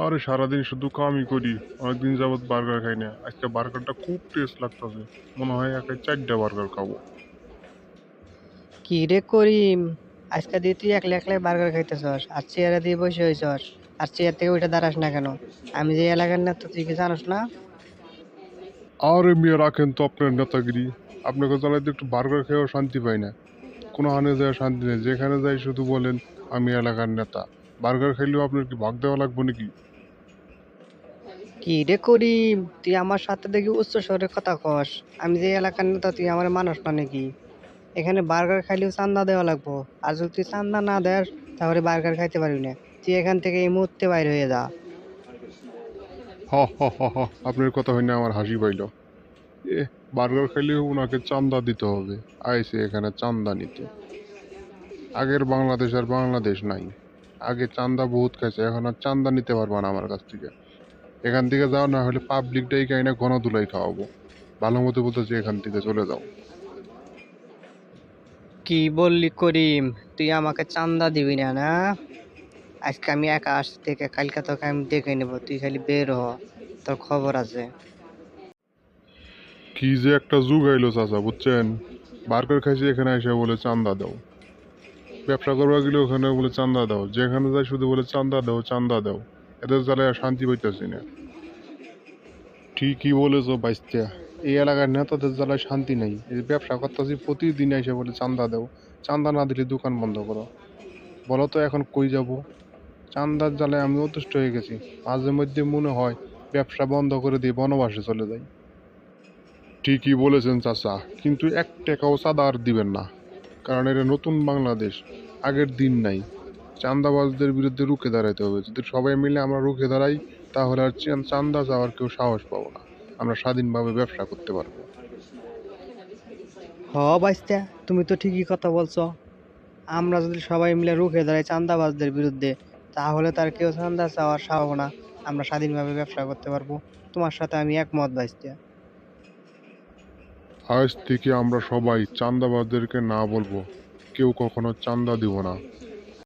আরে সারাদিন শুধু কামই করি, অনেকদিন যাবত বার্গার খাই না। আজকে বার্গারটা খুব টেস্ট লাগতেছে, মনে হয় একাই 4টা বার্গার খাবো। কি রে করিম, আজকে দিয়ে তুই একলা একলাই বার্গার খাইতেছস আর চেয়ারে দিয়ে বসে হইছস, আর চেয়ার থেকে উঠে দাঁড়াস না কেন? আমি যে এলাকার না, তো তুই কি জানোস না? আরে মিয়া রাখেন তো আপনার নেতাগিরি। আপনাকে জ্বালাইতে একটু বার্গার খেয়েও শান্তি পাই না। কোনো হানে যায় শান্তি নেই, যেখানে যাই শুধু বলেন আমি এলাকার নেতা। বার্গার খাইলেও আপনার কি ভাগ দেওয়া লাগবে নাকি? কি রে করিম, তুই আমার সাথে দেখি উচ্চ স্বরে কথা কস। আমি যে এলাকার নেতা, তুই আমার মানুষ না নাকি? এখানে বার্গার খাইলেও চান্দা দেওয়া লাগবো, আর যদি তুই চান্দা না দেস তাহলে বার্গার খাইতে পারবি না। তুই এখান থেকে এই মুহূর্তে বাইর হয়ে যা। হ হ হ হ, আপনার কথা হইনা আমার হাসি পাইল। এ, বার্গার খাইলেও ওনাকে চান্দা দিতে হবে। আইসে এখানে চান্দা নিতে। আগের বাংলাদেশ আর বাংলাদেশ নাই। আগে চান্দা বহুত খাইছে, এখন আর চান্দা নিতে পারবা না আমার কাছ থেকে। এখান থেকে যাও, না হলে পাবলিক ডাইকা না গণধুলাই খাওয়াবো। ভালো মতো বলতেছি, এখান থেকে চলে যাও। কি বললি করিম, তুই আমাকে চান্দা দিবি না না? আজকে আমি একা আসছি, থেকে কালকে তোকে আমি দেখে নেবো, তুই খালি বের হ, তোর খবর আছে। কি যে একটা যুগ আইলো চাচা, বুঝছেন? বার্গার খাইছি, এখানে এসে বলে চান্দা দাও। ব্যবসা করবা গেলে ওখানে বলে চান্দা দাও, যেখানে যাই শুধু বলে চান্দা দাও চান্দা দাও। এদের জ্বালায় আর শান্তি পাইতেছি না। ঠিকই বলেছো বাইস্তা। এই এলাকার নেতাদের জ্বালায় শান্তি নেই। এই যে ব্যবসা করতেছি, প্রতিদিন এসে বলে চান্দা দাও। চান্দা না দিলে দোকান বন্ধ করো। বলো তো এখন কই যাব? চান্দার জ্বালায় আমি অতিষ্ঠ হয়ে গেছি। মাঝে মধ্যে মনে হয় ব্যবসা বন্ধ করে দিয়ে বনবাসে চলে যাই। ঠিকই বলেছেন চাচা, কিন্তু 1 টাকাও চাঁদা আর দিবেন না। কারণ এটা নতুন বাংলাদেশ, আগের দিন নাই। চাঁদাবাজদের বিরুদ্ধে রুখে দাঁড়াইতে হবে। যদি সবাই মিলে আমরা রুখে দাঁড়াই, তাহলে আর চাঁদা চাওয়ার কেউ সাহস পাবো না। আমরা স্বাধীনভাবে ব্যবসা করতে পারবো। হ বাইস্তা, তুমি তো ঠিকই কথা বলছো। আমরা যদি সবাই মিলে রুখে দাঁড়াই চাঁদাবাজদের বিরুদ্ধে, তাহলে তার কেউ চাঁদা চাওয়ার সাহস না। আমরা স্বাধীনভাবে ব্যবসা করতে পারবো। তোমার সাথে আমি একমত বাইস্তা। আজ থেকে আমরা সবাই চাঁদাবাজদেরকে না বলবো, কেউ কখনো চাঁদা দিব না।